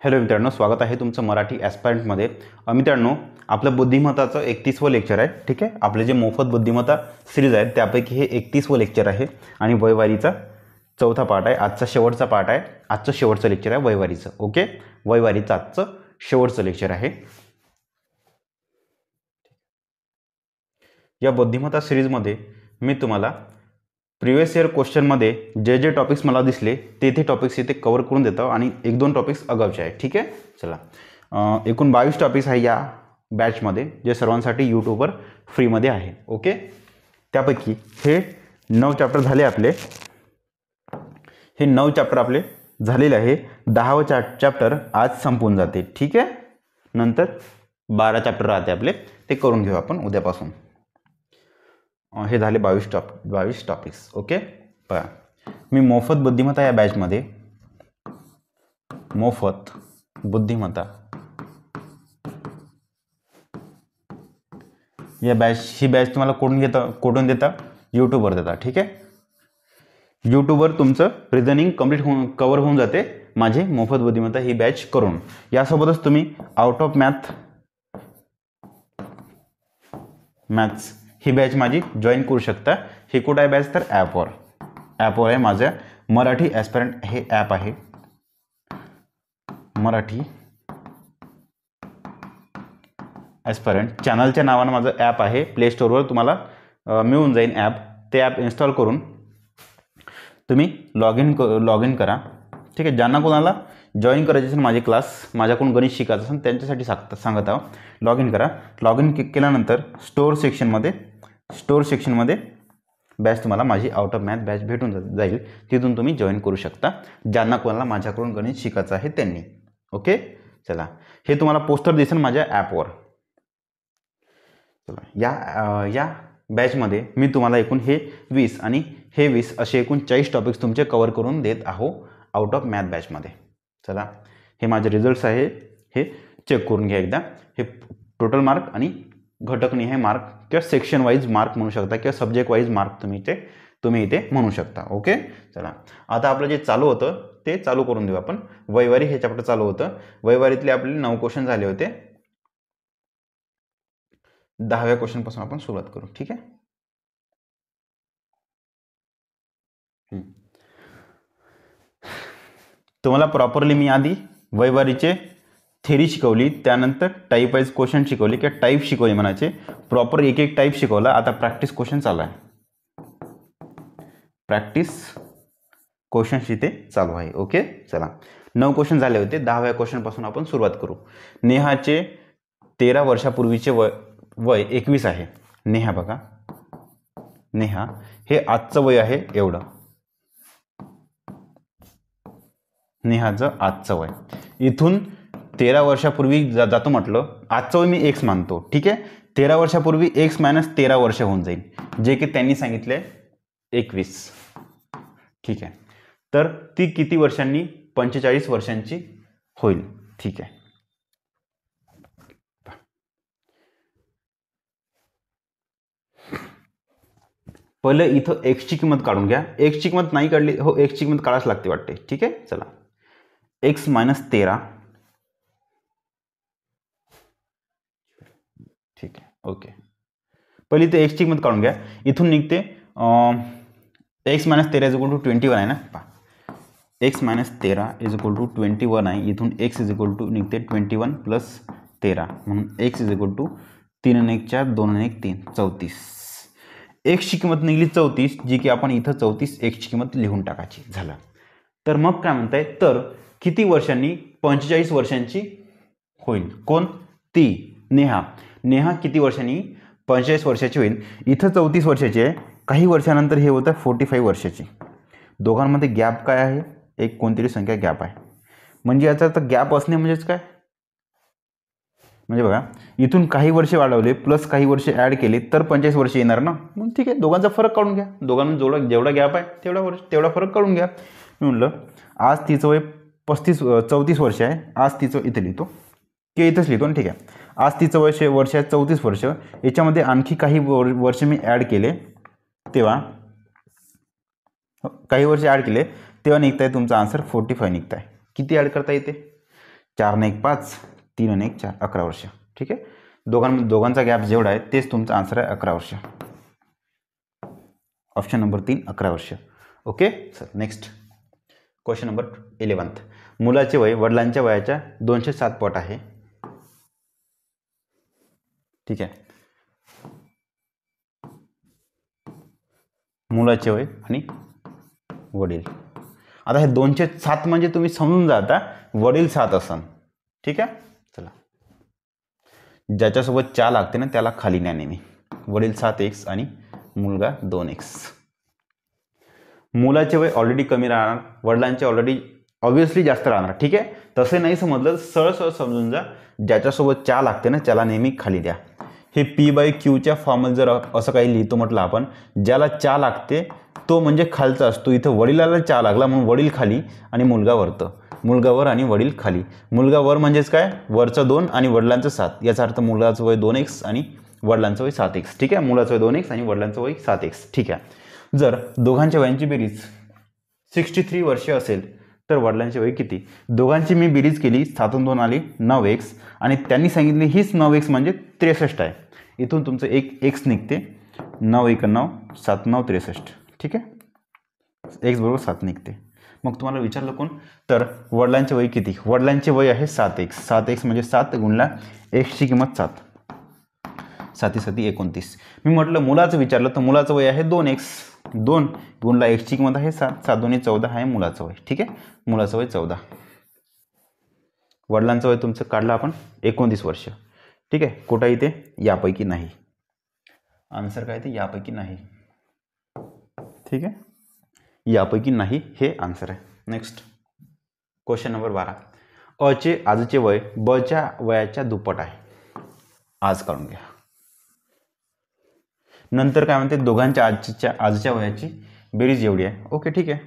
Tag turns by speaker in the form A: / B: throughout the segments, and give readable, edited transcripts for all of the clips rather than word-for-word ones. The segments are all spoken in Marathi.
A: हॅलो मित्रांनो, स्वागत आहे तुमचं मराठी ॲस्पायरंटमध्ये. मित्रांनो, आपलं बुद्धिमत्ताचं 31वं लेक्चर आहे. ठीक आहे, आपले जे मोफत बुद्धिमत्ता सिरीज आहेत त्यापैकी हे 31वं लेक्चर आहे आणि वयवारीचा चौथा पार्ट आहे. आजचा शेवटचा पार्ट आहे. आजचं शेवटचं लेक्चर आहे वयवारीचं. ओके, वयवारीचं आजचं शेवटचं लेक्चर आहे. या बुद्धिमत्ता सिरीजमध्ये मी तुम्हाला प्रिव्हियस इयर क्वेश्चनमध्ये जे जे टॉपिक्स मला दिसले ते टॉपिक्स इथे कवर करून देतो आणि 1-2 टॉपिक्स अगावचे आहे. ठीक आहे, चला. एकूण 22 टॉपिक्स आहे या बॅचमध्ये, जे सर्वांसाठी यूट्यूबवर फ्रीमध्ये आहे. ओके, त्यापैकी हे 9 चॅप्टर झाले आपले. हे 9 चॅप्टर आपले झालेले आहे. 10वं चॅप्टर आज संपून जाते. ठीक आहे, नंतर 12 चॅप्टर राहते आपले, ते करून घेऊ आपण उद्यापासून. हे झाले 22 टॉपिक्स. ओके, बघा, मी मोफत बुद्धिमत्ता या बॅचमध्ये मोफत बुद्धिमत्ता या ही बॅच तुम्हाला कोडून देता यूट्यूबवर देता. ठीक आहे, यूट्यूबवर तुमचं रिझनिंग कम्प्लीट कवर होऊन जाते माझे मोफत बुद्धिमत्ता ही बॅच करून. यासोबतच तुम्ही out of maths he batch माझी जॉईन करू शकता. हे कुठं आहे बॅच? तर ॲपवर आहे माझं मराठी ॲस्पायरंट हे ॲप आहे. मराठी ॲस्पायरंट चॅनलच्या नावानं माझं ॲप आहे. प्ले स्टोअरवर तुम्हाला मिळून जाईल ॲप. ते ॲप इन्स्टॉल करून तुम्ही लॉग इन करा. ठीक आहे, ज्यांना कोणाला जॉईन करायचे असेल माझे क्लास, माझ्याकडून गणित शिकायचं असेल त्यांच्यासाठी सांगत आहोत. लॉग इन करा. लॉग इन केल्यानंतर स्टोअर सेक्शनमध्ये बॅच तुम्हाला माझी आउट ऑफ मॅथ बॅच भेटून जाईल. तिथून तुम्ही जॉईन करू शकता ज्यांना कोणाला माझ्याकडून गणित शिकायचं आहे त्यांनी. ओके, चला. हे तुम्हाला पोस्टर दिसेल माझ्या ॲपवर. चला, या बॅचमध्ये मी तुम्हाला एकूण हे 20 आणि हे 20 असे एकूण 40 टॉपिक्स तुमचे कवर करून देत आहो आउट ऑफ मॅथ बॅचमध्ये. चला, हे माझे रिझल्ट्स आहे. हे चेक करून घ्या एकदा. हे टोटल मार्क आणि घटकनिहाय मार्क किंवा सेक्शन वाईज मार्क म्हणू शकता किंवा सब्जेक्ट वाईज मार्क तुम्ही इथे म्हणू शकता. ओके, चला. आता आपलं जे चालू होतं ते चालू करून देऊ आपण. वयवारी हे चॅप्टर चालू होतं. वयवारीतले आपले 9 क्वेश्चन झाले होते. 10व्या क्वेश्चनपासून आपण सुरुवात करू. ठीक आहे, तुम्हाला प्रॉपरली मी आधी वयवारीचे थेरी शिकवली, त्यानंतर टाईप वाईज क्वेश्चन शिकवले किंवा टाईप शिकवले म्हणायचे. प्रॉपर एक टाईप शिकवला. आता प्रॅक्टिस क्वेश्चन चालू आहे. प्रॅक्टिस क्वेश्चन्स इथे चालू आहे. ओके, चला. 9 क्वेश्चन झाले होते. 10व्या क्वेश्चनपासून आपण सुरुवात करू. नेहाचे 13 वर्षापूर्वीचे वय 21 आहे. नेहा बघा, नेहा हे आजचं वय आहे एवढं. नेहाचं आजचं वय इथून 13 वर्षापूर्वी जातो म्हटलं. आजचं वय मी एक्स मानतो. ठीक आहे, 13 वर्षापूर्वी एक्स - 13 वर्ष होऊन जाईल, जे की त्यांनी सांगितले 21. ठीक आहे, तर ती किती वर्षांनी? 45 वर्षांची होईल. ठीक आहे, पहिले इथं एक्सची किंमत काढून घ्या. एक्सची किंमत नाही काढली, हो एक्सची किंमत काढायच लागते वाटते. ठीक आहे, चला. एक्स - 13. ठीक आहे, ओके. पहिली ते एक्सची किंमत काढून घ्या. इथून निघते एक्स - 13 = 21 आहे ना. एक्स - 13 = 21 आहे. इथून एक्स निघते 21 + 13 म्हणून एक्स = 3 × 1 = 4, 2 × 1 = 3, 34. एक्सची किंमत निघाली 34, जी की आपण इथं 34 एक्सची किंमत लिहून टाकायची. झालं. तर मग काय म्हणताय, तर किती वर्षांनी 45 वर्षांची होईल? कोण? ती नेहा किती वर्षांनी 45 वर्षाची होईल? इथं 34 वर्षाची आहे. काही वर्षानंतर हे होतं 45 वर्षाची. दोघांमध्ये गॅप काय आहे? एक कोणतरी संख्या गॅप आहे. म्हणजे याचा अर्थ गॅप असणे म्हणजेच काय? म्हणजे बघा, इथून काही वर्ष वाढवले प्लस काही वर्ष ॲड केले तर 45 वर्ष येणार ना. मग ठीक आहे, दोघांचा फरक काढून घ्या. दोघांना जेवढा गॅप आहे तेवढा फरक काढून घ्या. मी म्हणलं आज तिचं वय 34 वर्ष आहे. आज तिचं इथे लिहितो की इथंच लिहितो. ठीक आहे, आज तिचं वर्ष आहे 34 वर्ष. याच्यामध्ये आणखी काही वर्ष मी ॲड केले तेव्हा निघताय तुमचा आन्सर 45 निघताय. किती ॲड करता येते? 4 ने 1 5, 3 ने 1 4, 11 वर्ष. ठीक आहे. दोघांचा गॅप जेवढा आहे तेच तुमचं आन्सर आहे 11 वर्ष. ऑप्शन नंबर 3 11 वर्ष. Okay sir. Next question number 11. मुलाचे वय वडिलांच्या वयाच्या 207 पट आहे. ठीक आहे. मुलाचे वय आणि वडील. आता हे 207 म्हणजे तुम्ही समजून जा आता वडील 7 असन. ठीक आहे. चला, ज्याच्यासोबत 4 लागते ना त्याला खाली न्या नेहमी. वडील 7x आणि मुलगा 2x. मुलाचे वय ऑलरेडी कमी राहणार, वडिलांचे ऑलरेडी ऑब्विसली जास्त राहणार. ठीक आहे. तसे नाही समजलं सरळ समजून जा, ज्याच्यासोबत 4 लागते ना त्याला नेहमी खाली द्या. हे P/Qच्या फॉर्ममध्ये जर असं काही लिहितो म्हटलं आपण, ज्याला 4 लागते तो म्हणजे खालचा असतो. इथं वडिलाला 4 लागला म्हणून वडील खाली आणि मुलगा वरतं. मुलगा वर आणि वडील खाली. मुलगा वर म्हणजेच काय, वरचं 2 आणि वडिलांचं 7. याचा अर्थ मुलाचं वय 2x आणि वडिलांचं वय 7x. ठीक आहे. मुलाचं वय 2x आणि वडिलांचं वय 7x. ठीक आहे. जर दोघांच्या वयांची बेरीज 63 वर्षे असेल तर वडिलांची वय किती? दोघांची मी बेरीज केली, 7 आणि 2 आली 9x आणि त्यांनी सांगितली हीच 9x म्हणजे 63 आहे. इथून तुमचं एक x निघते. 9 1 9 7 9 63. ठीक आहे. x बरोबर 7 निघते. मग तुम्हाला विचारलं कोण, तर वडिलांचे वय किती? वडिलांचे वय आहे 7x. 7x म्हणजे 7 गुणला x ची किंमत 7. 7 7 29. मी म्हटलं मुलाचं विचारलं तर मुलाचं वय आहे 2x. 2 गुणला x ची किंमत आहे 7. 7 2 14 आहे मुलाचं वय. ठीक आहे. मुलाचं वय 14. वडिलांचं वय तुमचं काढलं आपण 29 वर्ष. ठीक आहे. कुठं इथे यापैकी नाही. आन्सर काय ते यापैकी नाही. ठीक आहे. यापैकी नाही हे आन्सर आहे. Next question number 12. अचे आजचे वय बच्या वयाच्या दुप्पट आहे. आज काढून घ्या. नंतर काय म्हणते, दोघांच्या आजच्या वयाची बेरीज एवढी आहे. ओके ठीक आहे.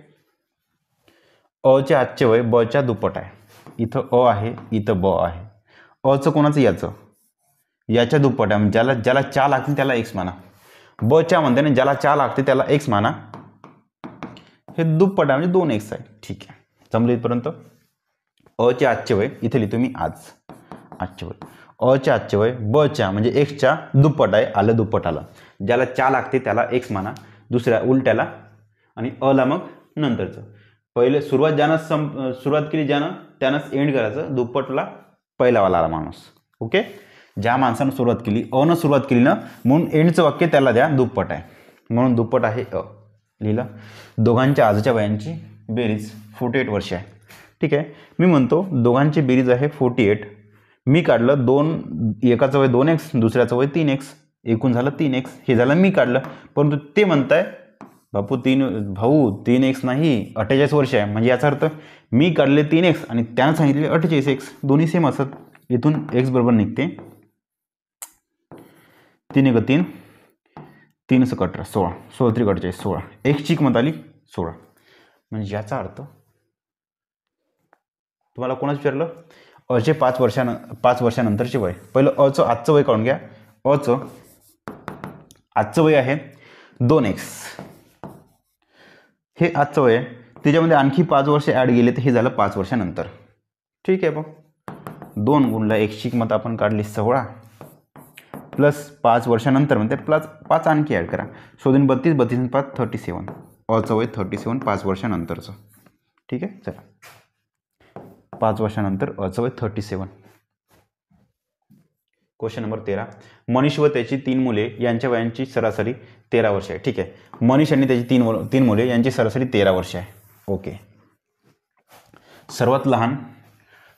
A: अचे आजचे वय बच्या दुप्पट आहे. इथं अ आहे, इथं ब आहे. अचं कोणाचं, याच्या दुप्पट आहे. ज्याला 4 लागते त्याला x माना. बच्या म्हणते ना ज्याला 4 लागते त्याला x माना. हे दुप्पट आहे म्हणजे 2x आहे. ठीक आहे. जमले इथपर्यंत. अचे आजचे वय इथे लिहितो मी आजचे वय. अच्या आजचे वय बच्या म्हणजे एक्सच्या दुप्पट आहे. आलं दुप्पट आलं. ज्याला 4 लागते त्याला x माना, दुसऱ्या उलट्याला आणि अला मग नंतरचं. पहिले सुरुवात केली ज्यानं त्यानंच एंड करायचं. दुप्पटला पहिलावाला आला माणूस. ओके. ज्या माणसानं सुरुवात केली अनं सुरुवात केली ना म्हणून एंडचं वाक्य त्याला द्या दुप्पट आहे म्हणून दुप्पट आहे अ. लिहिलं. दोघांच्या आजच्या वयांची बेरीज 48 वर्ष आहे. ठीक आहे. मी म्हणतो दोघांची बेरीज आहे 48. मी काढलं 2, एकाचं वय 2x दुसऱ्याचं वय 3x. एकूण झालं 3x. हे झालं मी काढलं. परंतु ते म्हणताय बापू 3x नाही 48 वर्ष आहे. म्हणजे याचा अर्थ मी काढले 3x आणि त्यानं सांगितले 48x. दोन्ही सेम असत. इथून x बरोबर निघते 3 1 3 3 1 18 16 16 3 48 16. x ची किंमत आली 16. म्हणजे याचा अर्थ तुम्हाला कोणाच विचारलं, अचे 5 वर्षानंतरचे वय. पहिलं अचं आजचं वय काढून घ्या. अचं आजचं वय आहे 2x. हे आजचं वय आहे. त्याच्यामध्ये आणखी 5 वर्ष ॲड गेले तर हे झालं 5 वर्षानंतर. ठीक आहे. बघ 2 गुणला x ची किंमत आपण काढली 16 प्लस 5 वर्षानंतर म्हणते प्लस 5 आणखी ॲड करा. 16 32 32 5 37. अचं वय 37 5 वर्षानंतरचं. ठीक आहे. चला 5 वर्षानंतर अचं वय 37. Question number 13. मनीष व त्याची 3 मुले यांच्या वयांची सरासरी 13 वर्ष आहे. ठीक आहे. मनीष आणि त्याची 3 मुले यांची सरासरी 13 वर्ष आहे. ओके. सर्वात लहान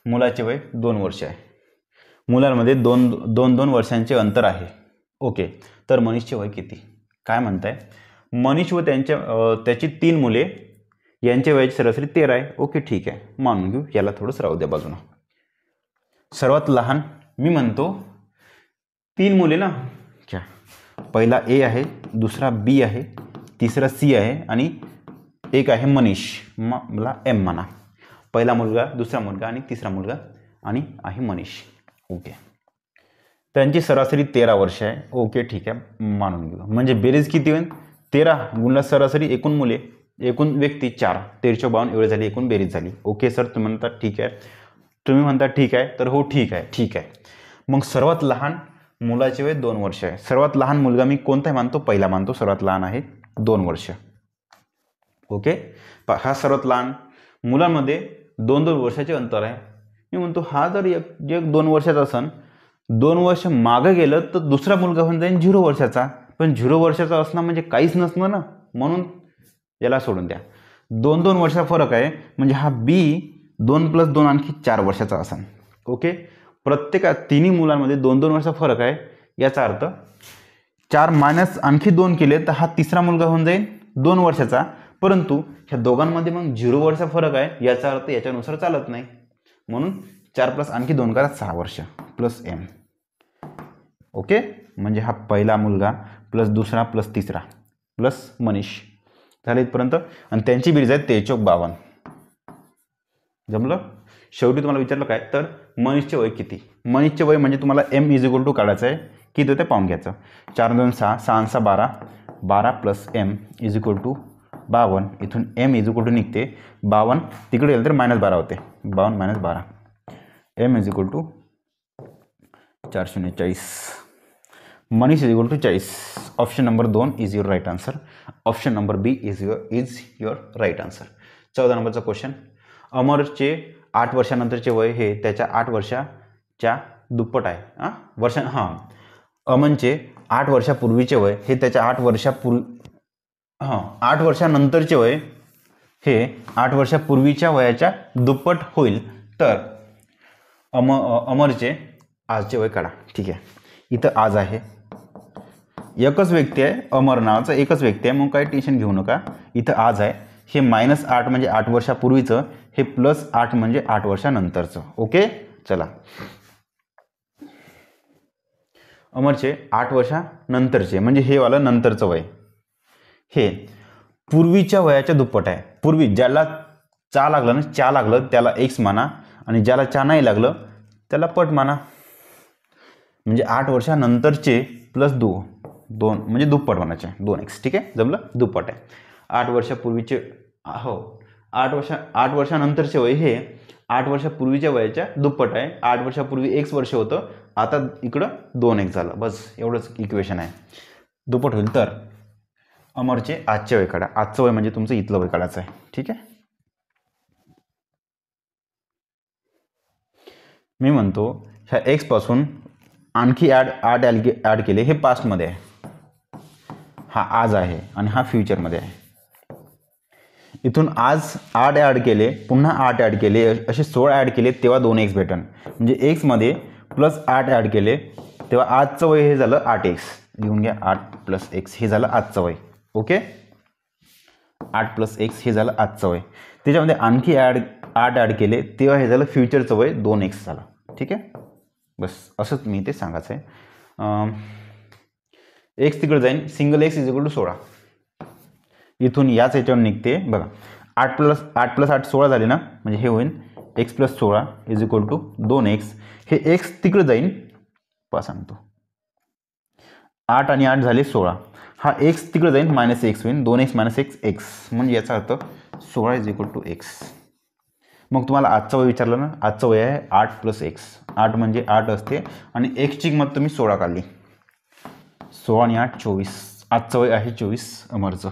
A: मुलाचे वय 2 वर्ष आहे. मुलांमध्ये 2 वर्षांचे अंतर आहे. ओके. तर मनीषचे वय किती? काय म्हणताय, मनीष व त्याची 3 मुले यांच्या वयाची सरासरी 13 आहे. ओके ठीक आहे. मानून घेऊ. याला थोडंसं राहू द्या बाजूला. सर्वात लहान मी म्हणतो 3 मुले ना क्या, पहिला ए आहे, दुसरा बी आहे, तिसरा सी आहे आणि एक आहे मनीष. मला एम म्हणा. पहिला मुलगा, दुसरा मुलगा आणि तिसरा मुलगा आणि आहे मनीष. ओके. त्यांची सरासरी 13 वर्ष आहे. ओके ठीक आहे. मानून घेऊ. म्हणजे बेरीज किती होईल, 13 गुणला सरासरी एकूण मुले एकूण व्यक्ती 4 13 52 एवढे झाली एकूण बेरीज झाली. ओके सर तुम्ही म्हणता ठीक आहे. तुम्ही म्हणता ठीक आहे, तर हो ठीक आहे, ठीक आहे. मग सर्वात लहान मुलाचे वय 2 वर्ष आहे. सर्वात लहान मुलगा मी कोणता मानतो? पहिला मानतो. सर्वात लहान आहे 2 वर्ष. ओके, हा सर्वात लहान. मुलांमध्ये 2-2 वर्षाचे अंतर आहे. मी म्हणतो हा जर एक 2 वर्षाचा असन, 2 वर्ष मागं गेलं तर दुसरा मुलगा होऊन जाईल 0 वर्षाचा. पण 0 वर्षाचा असणं म्हणजे काहीच नसणं ना, म्हणून याला सोडून द्या. 2-2 वर्षाचा फरक आहे म्हणजे हा बी 2 + 2 आणखी 4 वर्षाचा असन. ओके, तिन्ही मुलांमध्ये 2-2 वर्षाचा फरक आहे. याचा अर्थ 4 मायनस आणखी 2 केले तर हा तिसरा मुलगा होऊन जाईल 2 वर्षाचा. परंतु ह्या दोघांमध्ये मग 0 वर्षाचा फरक आहे. याचा अर्थ याच्यानुसार चालत नाही. म्हणून 4 + आणखी 2 करा 6 वर्ष प्लस एम. ओके, म्हणजे हा पहिला मुलगा प्लस दुसरा प्लस तिसरा प्लस मनीष झाले इथपर्यंत. आणि त्यांची बेरीज आहे 53-52. जमलं. शेवटी तुम्हाला विचारलं काय तर मनीषचे वय किती. मनीषचे वय म्हणजे तुम्हाला एम = काढायचं आहे. किती होते पाहून घ्यायचं. 4 2 6 6 6 12 12 प्लस एम = 52. इथून एम = निघते 52. तिकडे गेलं तर -12 होते. 52 - 12 M = 440. Manish = 40. Option number 2 is your right answer. Option number B is your right answer. 14 नंबरचा क्वेश्चन. अमरचे 8 वर्षानंतरचे वय हे त्याच्या 8 वर्षाच्या दुप्पट आहे. अमनचे 8 वर्षापूर्वीचे वय हे त्याच्या 8 वर्षानंतरचे वय हे 8 वर्षापूर्वीच्या वयाच्या दुप्पट होईल. तर अमरचे आजचे वय काढा. ठीक आहे, इथं आज आहे. एकच व्यक्ती आहे, अमर नावाचा एकच व्यक्ती आहे, मग काही टेन्शन घेऊ नका. इथं आज आहे. हे -8 म्हणजे 8 वर्षापूर्वीचं, हे +8 म्हणजे 8 वर्षानंतरचं. ओके, चला. अमरचे 8 वर्षानंतरचे म्हणजे हे वालं नंतरचं वय हे पूर्वीच्या वयाच्या दुप्पट आहे. पूर्वी ज्याला चा लागलं ना, चा लागलं त्याला x माना, आणि ज्याला चा नाही लागलं त्याला पट माना. म्हणजे 8 वर्षानंतरचे प्लस 2 म्हणजे दुप्पट म्हणायचे 2x. ठीक आहे, जमलं. दुप्पट आहे. 8 वर्षापूर्वीचे 8 वर्षानंतरचे वय हे 8 वर्षापूर्वीच्या वयाच्या दुप्पट आहे. 8 वर्षापूर्वी x वर्ष होतं, आता इकडं 2x झालं. बस एवढंच इक्वेशन आहे. दुप्पट होईल. तर अमरचे आजचे वय काढा. आजचं वय म्हणजे तुमचं इथलं वय काढायचं आहे. ठीक आहे, मी म्हणतो ह्या x पासून आणखी ॲड केले. हे पास्टमध्ये आहे, हा आज आहे, आणि हा फ्युचरमध्ये आहे. इथून आज 8 ॲड केले, पुन्हा 8 ॲड केले, असे 16 ॲड केले तेव्हा 2x भेटन. म्हणजे x + 8 ॲड केले तेव्हा आजचं वय हे झालं 8x. लिहून घ्या. 8 + x हे झालं आजचं वय. ओके, 8 + x हे झालं आजचं वय. त्याच्यामध्ये आणखी 8 ॲड केले तेव्हा हे झालं फ्युचरचं वय 2x झालं. ठीक आहे, बस असंच मी ते सांगायचं आहे. x तिकडे जाईन. Single x = 16. इथून याच याच्यावर निघते बघा. 8 + 8 16 झाले ना, म्हणजे हे होईल x + 16 = 2x. हे x तिकडे जाईन. सांगतो 8 आणि 8 झाले 16. हा x तिकडे जाईन, -x होईल. 2x - x x, म्हणजे याचा अर्थ 16 = x. मग तुम्हाला आजचं वय विचारलं ना, आजचं वय आहे 8 + x. 8 म्हणजे 8 असते, आणि x ची किंमत तुम्ही 16 काढली. 16 आणि 8 24. आजचं वय आहे 24 अमरचं.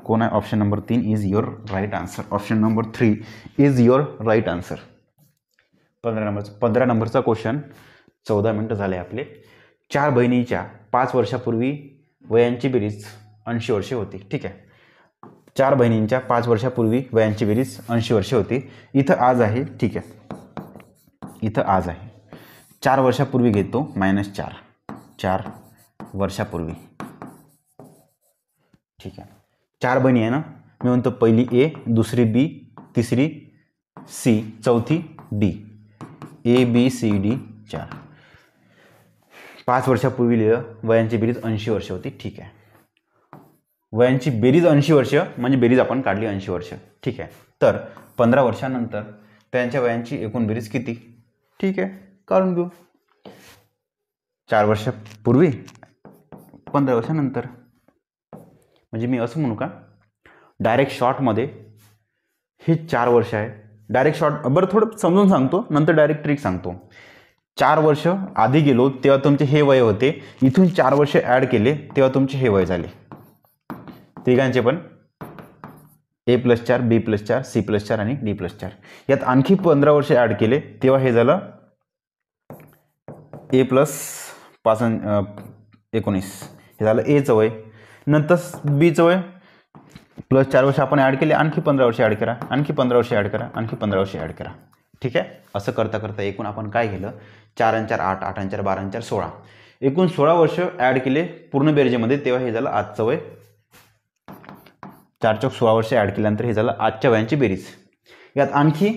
A: कोण आहे? Option number 3 is your right answer. Option number 3 is your right answer. 15 नंबरचा क्वेश्चन. 14 मिनटं झाले आपले. 4 बहिणीच्या 5 वर्षापूर्वी वयांची बेरीज 80 वर्षे होती. ठीक आहे, 4 बहिणींच्या 5 वर्षापूर्वी वयांची बेरीज 80 वर्षे होती. इथं आज आहे. ठीक आहे, इथं आज आहे. 4 वर्षापूर्वी घेतो -4. 4 वर्षापूर्वी. ठीक आहे, 4 बहिणी आहे ना, मी म्हणतो पहिली ए, दुसरी बी, तिसरी सी, चौथी डी. ABCD 4. 5 वर्षापूर्वी लिहिलं. वयांची बेरीज 80 वर्ष होती. ठीक आहे, वयांची बेरीज 80 वर्ष म्हणजे बेरीज आपण काढली 80 वर्ष. ठीक आहे, तर 15 वर्षानंतर त्यांच्या वयांची एकूण बेरीज किती? ठीक आहे, काढून घेऊ. 4 वर्षापूर्वी 15 वर्षानंतर. म्हणजे मी असं म्हणू का, डायरेक्ट शॉर्टमध्ये हे 4 वर्ष आहे, डायरेक्ट शॉर्ट बरं थोडं समजून सांगतो, नंतर डायरेक्ट ट्रिक सांगतो. 4 वर्ष आधी गेलो तेव्हा तुमचे हे वय होते, इथून 4 वर्ष ॲड केले तेव्हा तुमचे हे वय झाले. तिघांचे पण A+4, B+4, C+4 आणि D+4. यात आणखी 15 वर्ष ॲड केले तेव्हा हे झालं A+5=19. हे झालं Aचं वय. नंतर Bचं वय प्लस 4 वर्ष आपण ॲड केले, आणखी 15 वर्ष ॲड करा, आणखी 15 वर्ष ॲड करा, आणखी 15 वर्ष ॲड करा. ठीक आहे. असं करता करता एकूण आपण काय केलं, 4 आणि 4 8, 8 आणि 4 12 आणि 4 16, एकूण 16 वर्ष ॲड केले पूर्ण बेरजेमध्ये तेव्हा हे झालं आजचं वय. 4 चौक 16 वर्ष ॲड केल्यानंतर हे झालं आजच्या वयांची बेरीज. यात आणखी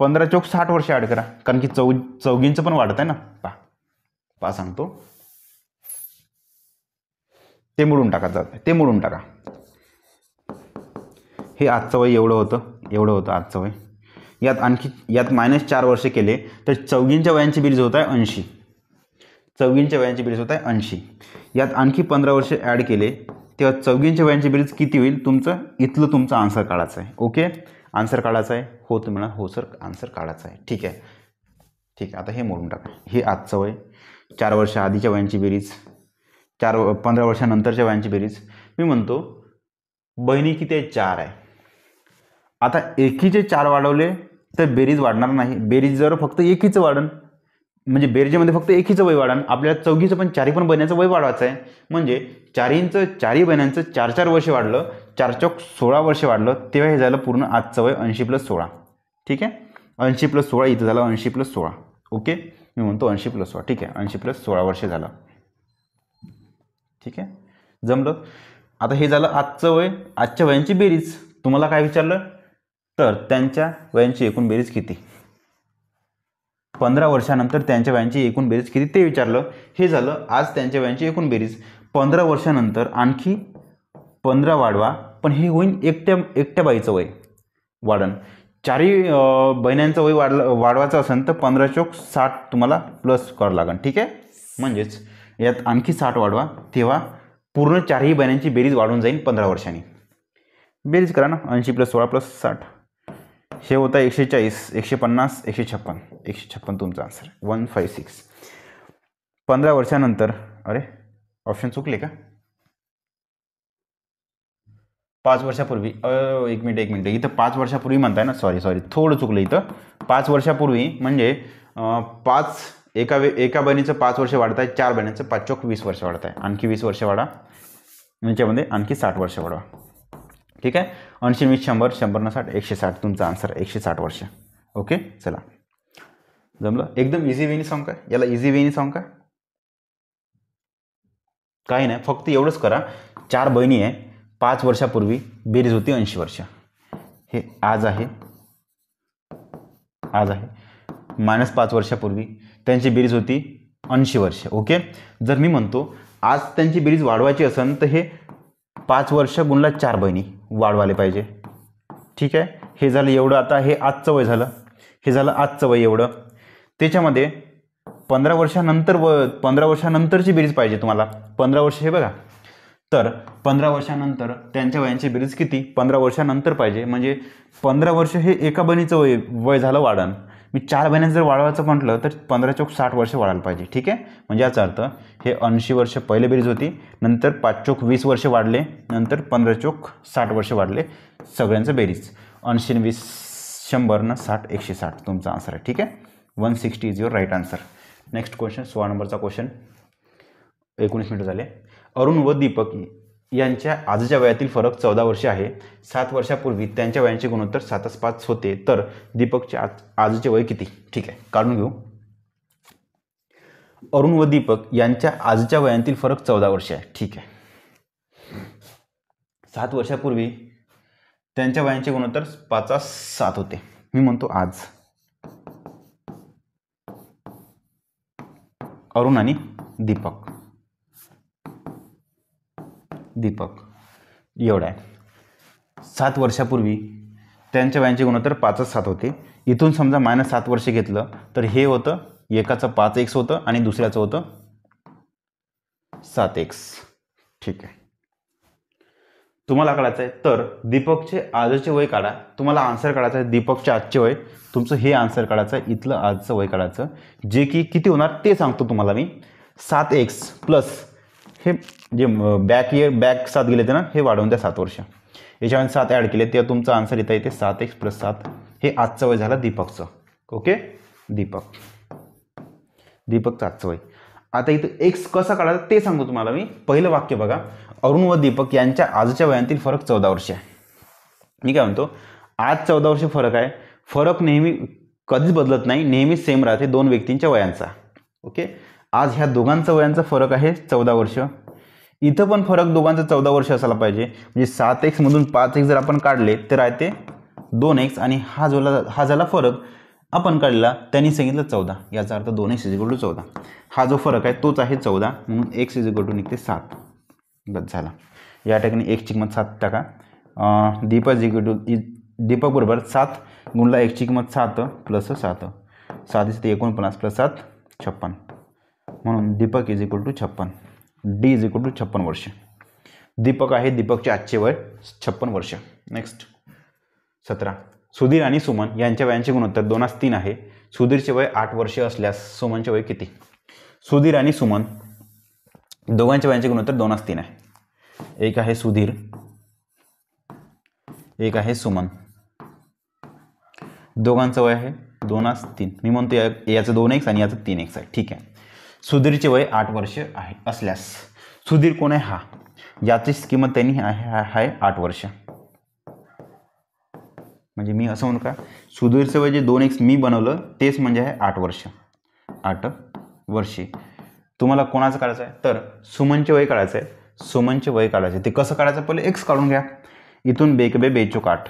A: 15 चौक 60 वर्ष ॲड करा, कारण की चौघींचं पण वाढत आहे ना. पा सांगतो, ते मोडून टाका, ते मोडून टाका. हे आजचं वय एवढं होतं आजचं वय. यात आणखी -4 वर्ष केले तर चौघींच्या वयांची बेरीज होत आहे 80. चौघींच्या वयांची बेरीज होत आहे 80. यात आणखी 15 वर्ष ॲड केले तेव्हा चौघींच्या वयांची बेरीज किती होईल, तुमचं आन्सर काढायचं आहे. ओके, आन्सर काढायचं आहे. हो तुम्हाला हो सर आन्सर काढायचं आहे. ठीक आहे. आता हे मोडून टाका. हे आजचं वय, 4 वर्ष आधीच्या वयांची बेरीज, 15 वर्षानंतरच्या वयांची बेरीज. मी म्हणतो बहिणी किती आहे, 4 आहे. आता एकीचे 4 वाढवले तर बेरीज वाढणार नाही. बेरीज जर फक्त एकीचं वाढन, म्हणजे बेरजेमध्ये फक्त एकीचं वय वाढन. आपल्याला चौघीचं पण 4 पण बहिण्याचं वय वाढवायचं आहे. म्हणजे 4 बहिण्यांचं 4 वर्ष वाढलं, 4 चौक 16 वर्ष वाढलं तेव्हा हे झालं पूर्ण आजचं वय 80+16. ठीक आहे. 80+16 इथं झालं 80+16. ओके, मी म्हणतो 80+16. ठीक आहे, 80+16 वर्ष झालं. ठीक आहे, जमलं. आता हे झालं आजचं वय, आजच्या वयांची बेरीज. तुम्हाला काय विचारलं तर त्यांच्या वयांची एकूण बेरीज किती, 15 वर्षानंतर त्यांच्या वयांची एकूण बेरीज किती ते विचारलं. हे झालं आज त्यांच्या वयांची एकूण बेरीज. 15 वर्षानंतर आणखी 15 वाढवा, पण हे होईल एकट्या बाईचं वय वाढन. 4 बहिण्यांचं वय वाढवायचं असेल तर 15 चौक 60 तुम्हाला प्लस करावं लागेल. ठीक आहे, म्हणजेच यात आणखी 60 वाढवा तेव्हा पूर्ण 4ही बहिण्यांची बेरीज वाढून जाईल 15 वर्षांनी. बेरीज करा ना, 80+16+60 हे होतं 140, 150, 156. 156 तुमचा आन्सर 156. 15 वर्षानंतर, अरे ऑप्शन चुकले का, 5 वर्षापूर्वी, एक मिनिट इथं 5 वर्षापूर्वी म्हणताय ना, सॉरी थोडं चुकलं इथं. 5 वर्षापूर्वी म्हणजे 5 एका बहिणीचं 5 वर्ष वाढत आहे, 4 बहिणीचं 5 चौक 20 वर्ष वाढत आहे. आणखी 20 वर्ष वाढा, याच्यामध्ये आणखी 60 वर्ष वाढवा. ठीक आहे, 80 20 100, 100 न 60 160 तुमचा आन्सर 160 वर्ष. ओके, चला जमलं. एकदम इझी वेनी सॉंग का, याला इझी वेनी सॉंग का, काही नाही, फक्त एवढंच करा. 4 बहिणी आहे, 5 वर्षापूर्वी बेरीज होती 80 वर्ष. हे आज आहे -5 वर्षापूर्वी त्यांची बेरीज होती 80 वर्ष. ओके, जर मी म्हणतो आज त्यांची बेरीज वाढवायची असेल तर हे 5 वर्ष गुणला 4 बहिणी वाढवायला पाहिजे. ठीक आहे, हे झालं एवढं. आता हे आजचं वय झालं, हे झालं आजचं वय एवढं. त्याच्यामध्ये 15 वर्षानंतरची बेरीज पाहिजे तुम्हाला. 15 वर्ष हे बघा, तर 15 वर्षानंतर त्यांच्या वयांची बेरीज किती, 15 वर्षानंतर पाहिजे. म्हणजे 15 वर्ष हे एका बहिणीचं वय झालं वाढन. मी 4 बहिण्यांचं जर वाढवायचं म्हटलं तर 15 चौक 60 वर्ष वाढायला पाहिजे. ठीक आहे, म्हणजे याचा अर्थ हे 80 वर्ष पहिले बेरीज होती, नंतर 5 चौक 20 वर्ष वाढले, नंतर 15 चौक 60 वर्ष वाढले, सगळ्यांचं बेरीज 80 न 20 100 न 60 160 तुमचा आन्सर आहे. ठीक आहे, 160 is your right answer. Next question, 16 नंबरचा क्वेश्चन. 19 मिनिटं झाले. अरुण व दीपक यांच्या आजच्या वयातील फरक 14 वर्षे आहे. 7 वर्षापूर्वी त्यांच्या वयांचे गुणोत्तर 7:5 होते, तर दीपकचे आजचे वय किती. ठीक आहे, काढून घेऊ. अरुण व दीपक यांच्या आजच्या वयातील फरक 14 वर्षे आहे. ठीक आहे, 7 वर्षापूर्वी त्यांच्या वयांचे गुणोत्तर 5:7 होते. मी म्हणतो आज अरुण आणि दीपक एवढा आहे. 7 वर्षापूर्वी त्यांच्या वयांचे गुणोत्तर 5:7 होते. इथून समजा -7 वर्ष घेतलं तर हे होतं, एकाचं 5x होतं आणि दुसऱ्याचं होतं 7x. ठीक आहे, तुम्हाला काढायचं आहे, तर दीपकचे आजचे वय काढा. तुम्हाला आन्सर काढायचं आहे दीपकचे आजचे वय. तुमचं हे आन्सर काढायचं आहे, इथलं आजचं वय काढायचं, जे की किती होणार ते सांगतो तुम्हाला मी. 7x प्लस हे जे बॅक 7 गेले ते ना, हे वाढवून द्या 7 वर्ष. याच्यामध्ये 7 ॲड केले तेव्हा तुमचं आन्सर इथं येते 7x + 7. हे आजचं वय झालं दीपकचं. ओके, दीपकचं आजचं वय. आता इथं एक्स कसा काढायचा ते सांगतो तुम्हाला मी. पहिलं वाक्य बघा, अरुण व दीपक यांच्या आजच्या वयांतील फरक 14 वर्ष आहे. मी काय म्हणतो, आज 14 वर्ष फरक आहे. फरक नेहमी कधीच बदलत नाही, नेहमी सेम राहते दोन व्यक्तींच्या वयांचा. ओके, आज ह्या दोघांचा वयांचा फरक आहे 14 वर्ष. इथं पण फरक दोघांचा 14 वर्ष असायला पाहिजे. म्हणजे 7x मधून 5x जर आपण काढले तर राहते 2x, आणि हा झाला फरक आपण काढला, त्यांनी सांगितलं 14, याचा अर्थ 2x = 14. हा जो फरक आहे तोच आहे 14, म्हणून x = निघते 7. बस झाला. या ठिकाणी x ची किंमत 7 टाका. दीपक बरोबर 7 गुणला x ची किंमत 7 + 7, 7 49 + 7 56, म्हणून दीपक = 56. D = 56 वर्ष. दीपक आहे, दीपकचे आजचे वय 56 वर्ष. नेक्स्ट 17. सुधीर आणि सुमन यांच्या वयांचे गुणोत्तर 2:3 आहे. सुधीरचे वय 8 वर्ष असल्यास सुमनचे वय किती? सुधीर आणि सुमन दोघांच्या वयांचे गुणोत्तर 2:3 आहे. एक आहे सुधीर, एक आहे सुमन. दोघांचं वय आहे 2:3. मी म्हणतो याचं 2x आणि याचं 3x आहे. ठीक आहे. सुधीरचे वय 8 वर्ष आहे असल्यास सुधीर कोण आहे? हा, याची किंमत त्यांनी आहे 8 वर्ष. म्हणजे मी असं म्हणू का, सुधीरचं वय जे 2x मी बनवलं तेच म्हणजे आहे 8 वर्ष. 8 वर्षे. तुम्हाला कोणाचं काढायचं आहे, तर सुमनचे वय काढायचं आहे. सुमनचे वय काढायचे, ते कसं काढायचं, पहिले x काढून घ्या. इथून बेक 8,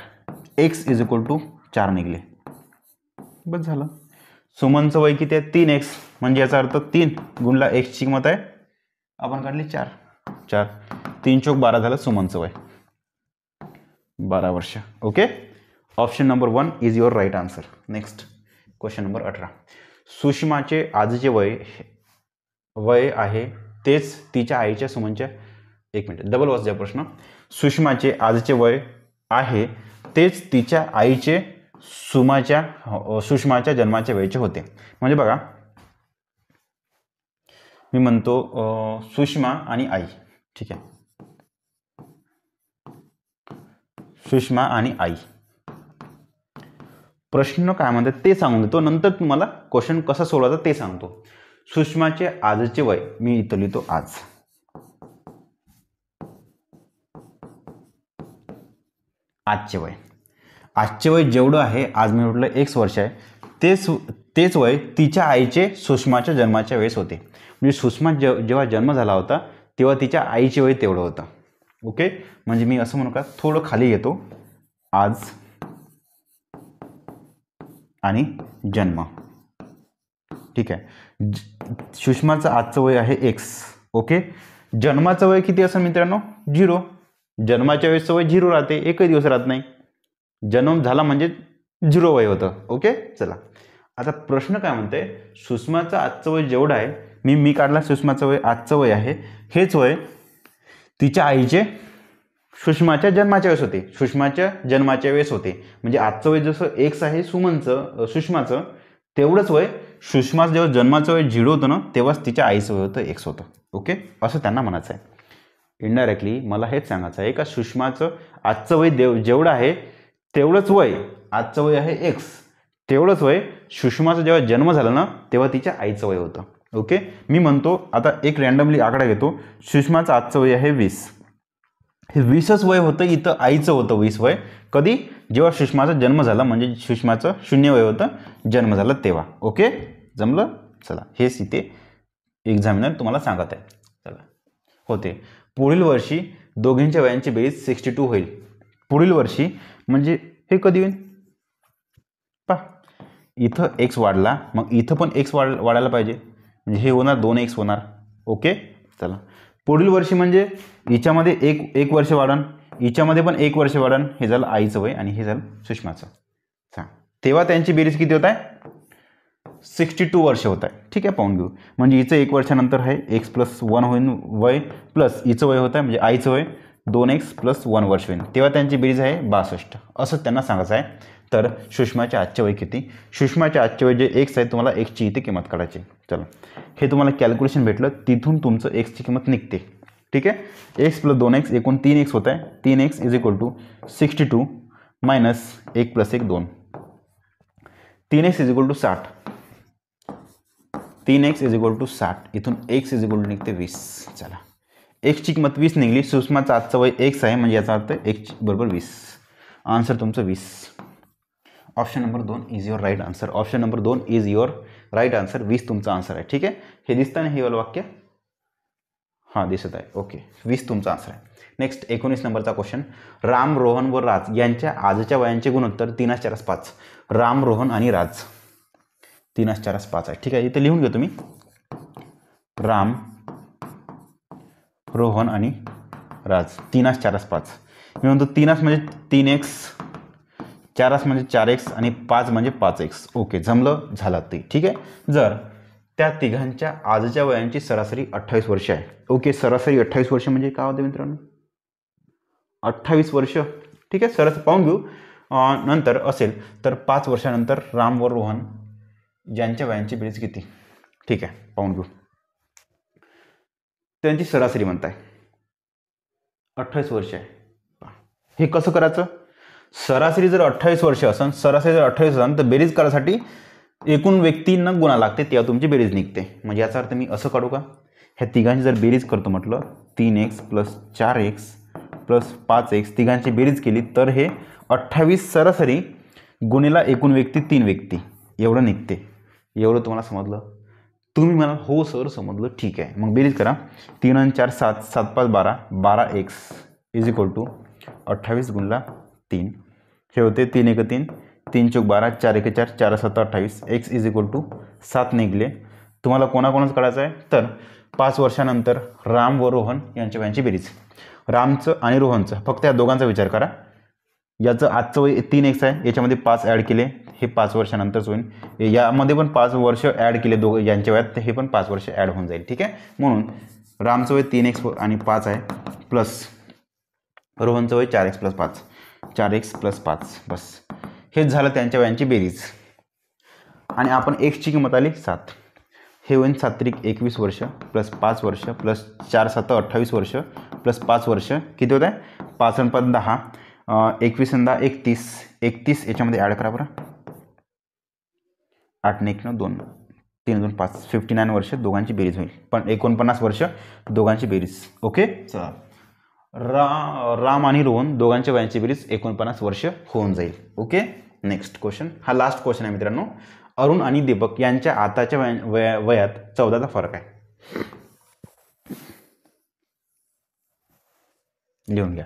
A: x = 4 निघले. बस झालं. सुमनचं वय किती आहे? 3x, म्हणजे याचा अर्थ 3 गुणला x ची किंमत आहे आपण काढली 4. 3 × 12 झालं सुमनचं वय 12 वर्ष. Okay, option number 1 is your right answer. Next question number 18. सुषमाचे आजचे वय आहे तेच तिच्या आईच्या सुमनच्या, एक मिनिट डबल वाच द्या प्रश्न. सुषमाचे आजचे वय आहे तेच तिच्या आईचे सुषमाच्या जन्माच्या वेळेचे होते. म्हणजे बघा, मी म्हणतो सुषमा आणि आई. ठीक आहे, सुषमा आणि आई. प्रश्न काय म्हणतात ते सांगून देतो, नंतर तुम्हाला क्वेश्चन कसा सोडवायचा ते सांगतो. सुषमाचे आजचे वय, मी इथं लिहितो आज. आजचे वय जेवढं आहे, आज मी म्हटलं x वर्ष आहे, तेच वय तिच्या आईचे सुषमाच्या जन्माच्या वेळेस होते. म्हणजे सुषमा जेव्हा जन्म झाला होता तेव्हा तिच्या आईचे वय तेवढं होतं. ओके, म्हणजे मी असं म्हणू का, थोडं खाली येतो, आज आणि जन्म. ठीक आहे. सुषमाचं आजचं वय आहे x. ओके, जन्माचं वय किती असेल मित्रांनो? 0. जन्माच्या वेळेसचं वय 0 राहते, एकही दिवस राहत नाही. जन्म झाला म्हणजे 0 वय होतं. ओके, चला आता प्रश्न काय म्हणते, सुषमाचं आजचं वय जेवढं आहे, मी काढला सुषमाचं वय, आजचं वय आहे, हेच वय तिच्या आईचे सुषमाच्या जन्माच्या वेळेस होते. सुषमाच्या जन्माच्या वेळेस होते, म्हणजे आजचं वय जसं x आहे सुषमाचं, तेवढंच वय सुषमाचं जेव्हा जन्माचं वय 0 होतं ना, तेव्हाच तिच्या आईचं वय होतं x होतं. ओके, असं त्यांना म्हणायचं आहे. इनडायरेक्टली मला हेच सांगायचं आहे का, सुषमाचं आजचं वय जेवढं आहे तेवढंच वय, आजचं वय आहे x, तेवढंच वय सुषमाचा जेव्हा जन्म झाला ना तेव्हा तिच्या आईचं वय होतं. ओके, मी म्हणतो आता एक रँडमली आकडा घेतो. सुषमाचं आजचं वय आहे 20. हे 20च वय होतं, इथं आईचं होतं 20 वय. कधी? जेव्हा सुषमाचा जन्म झाला, म्हणजे सुषमाचं 0 वय होतं, जन्म झाला तेव्हा. ओके, जमलं? चला, हेच इथे एक्झामिनर तुम्हाला सांगत आहे. चला, होते. पुढील वर्षी दोघींच्या वयांची बेरीज 62 होईल. पुढील वर्षी म्हणजे हे कधी होईल? पहा, इथं x वाढला, मग इथं पण x वाढायला पाहिजे, म्हणजे हे होणार 2x होणार. ओके, चला, पुढील वर्षी म्हणजे हिच्यामध्ये एक वर्ष वाढन, हिच्यामध्ये पण 1 वर्ष वाढन. हे झालं आईचं वय आणि हे झालं सुषमाचं. तेव्हा त्यांची बेरीज किती होत आहे? 62 वर्ष होत आहे. ठीक आहे, पाहून घेऊ. म्हणजे हिचं 1 वर्षानंतर आहे x + 1 होईल वय, प्लस हिचं वय होत आहे म्हणजे आईचं वय, 2x + 1 वर्ष होईल, तेव्हा त्यांची बेरीज आहे 62, असं त्यांना सांगायचं आहे. तर सुषमाचे आजचे वय किती? सुषमाचे आजचे वय जे x आहे, तुम्हाला x ची इथे किंमत काढायची. चला, हे तुम्हाला कॅल्क्युलेशन भेटलं, तिथून तुमचं x ची किंमत निघते. ठीक आहे, x + 2x एकूण 3x होत आहे. 3x = 62 minus 1 + 1 2. 3x = 60. 3x = 60. इथून x निघते 20. चला, x ची किंमत 20 निघली. सुषमाचं आजचं वय x आहे, म्हणजे याचा अर्थ x = 20. आन्सर तुमचं 20. Option number 2 is your right answer. Option number 2 is your right answer. 20 तुमचा आन्सर आहे. ठीक आहे, हे दिसतं ना, हे वालं वाक्य? हां, दिसत आहे. ओके, 20 तुमचा आन्सर आहे. नेक्स्ट 19 नंबरचा क्वेश्चन. राम, रोहन व राज यांच्या आजच्या वयांचे गुणोत्तर 3:4:5. राम, रोहन आणि राज 3:4:5 आहे. ठीक आहे, इथे लिहून घ्या तुम्ही. राम, रोहन आणि राज 3:4:5. मी म्हणतो 3 म्हणजे 3x, 4 म्हणजे 4x आणि 5 म्हणजे 5x. ओके, जमलं, झालं ते. ठीक आहे, जर त्या तिघांच्या आजच्या वयांची सरासरी 28 वर्ष आहे. ओके, सरासरी 28 वर्ष म्हणजे काय होते मित्रांनो? 28 वर्ष. ठीक आहे, सरासरी पाहून घेऊ. नंतर असेल तर 5 वर्षानंतर राम व रोहन यांच्या वयांची बेरीज किती? ठीक आहे, पाहून घेऊ. त्यांची सरासरी म्हणताय 28 वर्ष आहे. हे कसं करायचं? सरासरी जर 28 वर्ष असेल, सरासरी जर 28 असेल, तर बेरीज करायसाठी एकूण व्यक्तींना गुणा लागते, तेव्हा तुमची बेरीज निघते. म्हणजे याचा अर्थ मी असं काढू का? ह्या तिघांची जर बेरीज करतो म्हटलं, 3x + 4x + 5x, तिघांची बेरीज केली तर हे 28 सरासरी गुणिला एकूण व्यक्ती 3 व्यक्ती एवढं निघते. एवढं तुम्हाला समजलं? तुम्ही म्हणाल हो सर समजलं. ठीक आहे, मग बेरीज करा. 3 आणि 4 7, 7 5 12, 12x = 28 गुणिला 3. हे होते 3 × 3, 3 × 12, 4 × 4, 4 × 7 28. x = 7 निघले. तुम्हाला कोणाकोणाच काढायचं आहे? तर 5 वर्षानंतर राम व रोहन यांच्या वयांची बेरीज. रामचं आणि रोहनचं, फक्त या दोघांचा विचार करा. याचं आजचं वय 3x आहे, याच्यामध्ये 5 ॲड केले, हे 5 वर्षानंतरच होईल. यामध्ये पण 5 वर्ष ॲड केले दोघं यांच्या वयात, तर हे पण 5 वर्ष ॲड होऊन जाईल. ठीक आहे, म्हणून रामचं वय 3x आणि 5 आहे, प्लस रोहनचं वय 4x + 5, 4x + 5. बस, हेच झालं त्यांच्या वयांची बेरीज. आणि आपण x ची किंमत आली 7. हे होईल 7 × 21 वर्ष प्लस 5 वर्ष प्लस 4 × 7 28 वर्ष प्लस 5 वर्ष किती होत आहे? 5 आणि 5 10, 21 आणि 10 31. 31 याच्यामध्ये ॲड करा बरं. 8 आणि 1 2, 3 2 5, 59 वर्ष दोघांची बेरीज होईल. पण 49 वर्ष दोघांची बेरीज. ओके, चला. राम आणि रोहन दोघांच्या वयांची बेरीज 49 वर्ष होऊन जाईल. Okay, next question. हा लास्ट क्वेश्चन आहे मित्रांनो. अरुण आणि दीपक यांच्या आताच्या वयात 14चा फरक आहे. लिहून घ्या.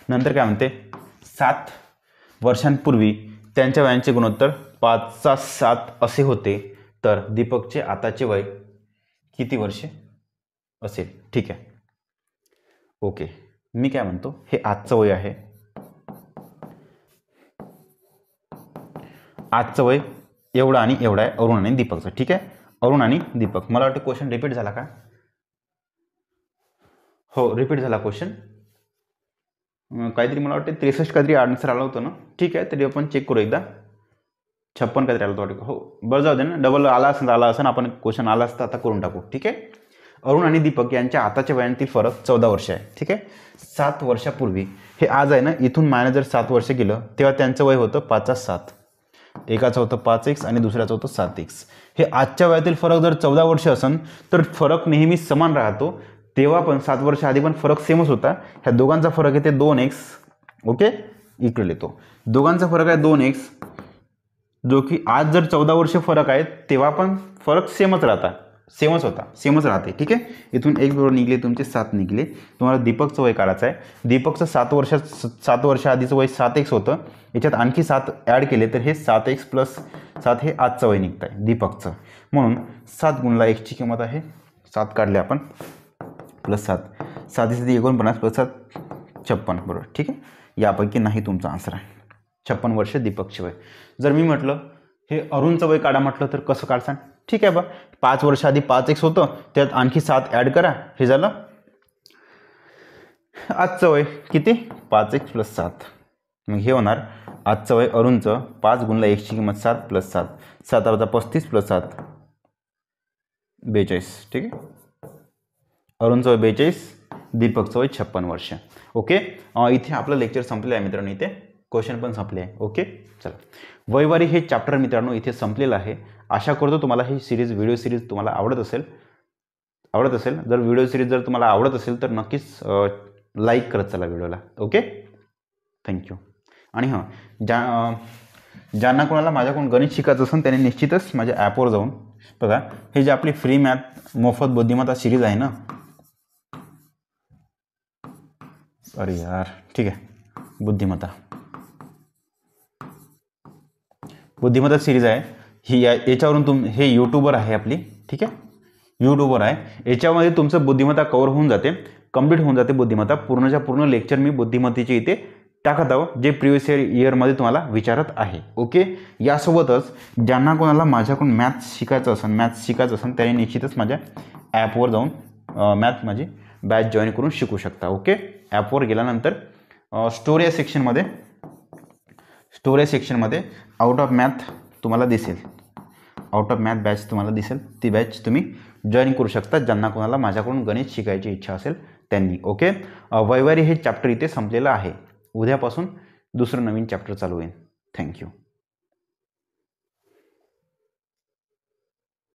A: नंतर काय म्हणते? 7 वर्षांपूर्वी त्यांच्या वयांचे गुणोत्तर 5/7 असे होते, तर दीपकचे आताचे वय किती वर्षे असेल? ठीक आहे. ओके, मी काय म्हणतो, हे आजचं वय आहे. आजचं वय एवढं आणि एवढं आहे अरुण आणि दीपकचं. ठीक आहे, अरुण आणि दीपक. मला वाटतं क्वेश्चन रिपीट झाला का? हो, रिपीट झाला क्वेश्चन. काहीतरी मला वाटतं 63 काहीतरी आन्सर आला होतं ना. ठीक आहे, तरी आपण चेक करू एकदा. 56 काहीतरी आलं होतं वाटतं. हो, बरं, जाऊ दे ना. डबल आला असं आपण क्वेश्चन आला असता, आता करून टाकू. ठीक आहे. अरुण आणि दीपक यांच्या आताच्या वयांतील फरक 14 वर्ष आहे. ठीक आहे. 7 वर्षापूर्वी, हे आज आहे ना, इथून मायनस जर 7 वर्ष केलं तेव्हा त्यांचं वय होतं 5/7. एकाचं होतं 5x आणि दुसऱ्याचं होतं 7x. हे आजच्या वयातील फरक जर 14 वर्ष असेल तर फरक नेहमी समान राहतो. तेव्हा पण 7 वर्ष आधी पण फरक सेमच होता. ह्या दोघांचा फरक येते 2x. ओके, इकडे येतो. दोघांचा फरक आहे 2x, जो की आज जर 14 वर्ष फरक आहे तेव्हा पण फरक सेमच राहते. ठीक आहे. इथून x बरोबर निघले तुमचे 7 निघले. तुम्हाला दीपकचं वय काढायचं आहे. दीपकचं 7 वर्ष आधीचं वय 7x होतं. याच्यात आणखी 7 ॲड केले तर हे 7x + 7 हे आजचं वय निघतं आहे दीपकचं. म्हणून 7 गुणिला x ची किंमत आहे 7 काढले आपण, प्लस 7, 7 49 प्लस 7 56. बरोबर. ठीक आहे, यापैकी नाही तुमचा आन्सर आहे. 56 वर्ष दीपकचे वय. जर मी म्हटलं हे अरुणचं वय काढा म्हटलं तर कसं काढसान? ठीक आहे बा, 5 वर्ष आधी 5x होतं, त्यात आणखी 7 ॲड करा, हे झालं आजचं वय किती 5x + 7, मग हे होणार आजचं वय अरुणचं 5 × xची किंमत 7 + 7, 7 + 35 + 7 42. ठीक आहे, अरुणचं वय 42, दीपकचं वय 56 वर्ष. ओके, इथे आपलं लेक्चर संपलं आहे मित्रांनो, इथे क्वेश्चन पण संपले आहे. ओके, चला, वयवारी हे चॅप्टर मित्रांनो इथे संपलेलं आहे. आशा करतो तुम्हाला ही सिरीज, व्हिडिओ सिरीज तुम्हाला आवडत असेल. जर व्हिडिओ सिरीज जर तुम्हाला आवडत असेल तर नक्कीच लाईक करत चला व्हिडिओला. Okay, thank you. आणि हां, ज्यांना कोणाला माझ्याकडून गणित शिकायचं असेल त्याने निश्चितच माझ्या ॲपवर जाऊन बघा, हे जे आपली फ्री मॅथ मोफत बुद्धिमत्ता सिरीज आहे ना, अरे यार, ठीक आहे, बुद्धिमत्ता सिरीज आहे ही. याच्यावरून हे यूट्यूबर आहे आपली, ठीक आहे, यूट्यूबर आहे. याच्यामध्ये तुमचं बुद्धिमत्ता कव्हर होऊन जाते, कंप्लीट होऊन जाते बुद्धिमत्ता. पूर्णच्या पूर्ण लेक्चर मी बुद्धिमत्तेचे इथे टाकत आहो, जे प्रिव्हियस इयरमध्ये तुम्हाला विचारत आहे. ओके, यासोबतच ज्यांना कोणाला माझ्याकडून मॅथ्स शिकायचं असेल त्याने निश्चितच माझ्या ॲपवर जाऊन मॅथ माझी बॅच जॉईन करून शिकू शकता. ओके, ॲपवर गेल्यानंतर स्टोरेज सेक्शनमध्ये आउट ऑफ मॅथ तुम्हाला दिसेल, बॅच तुम्हाला दिसेल. ती बॅच तुम्ही जॉईन करू शकता ज्यांना कोणाला माझ्याकडून गणित शिकायची इच्छा असेल त्यांनी. ओके, वयवारी हे चॅप्टर इथे संपलेलं आहे. उद्यापासून दुसरं नवीन चॅप्टर चालू होईल. थँक्यू.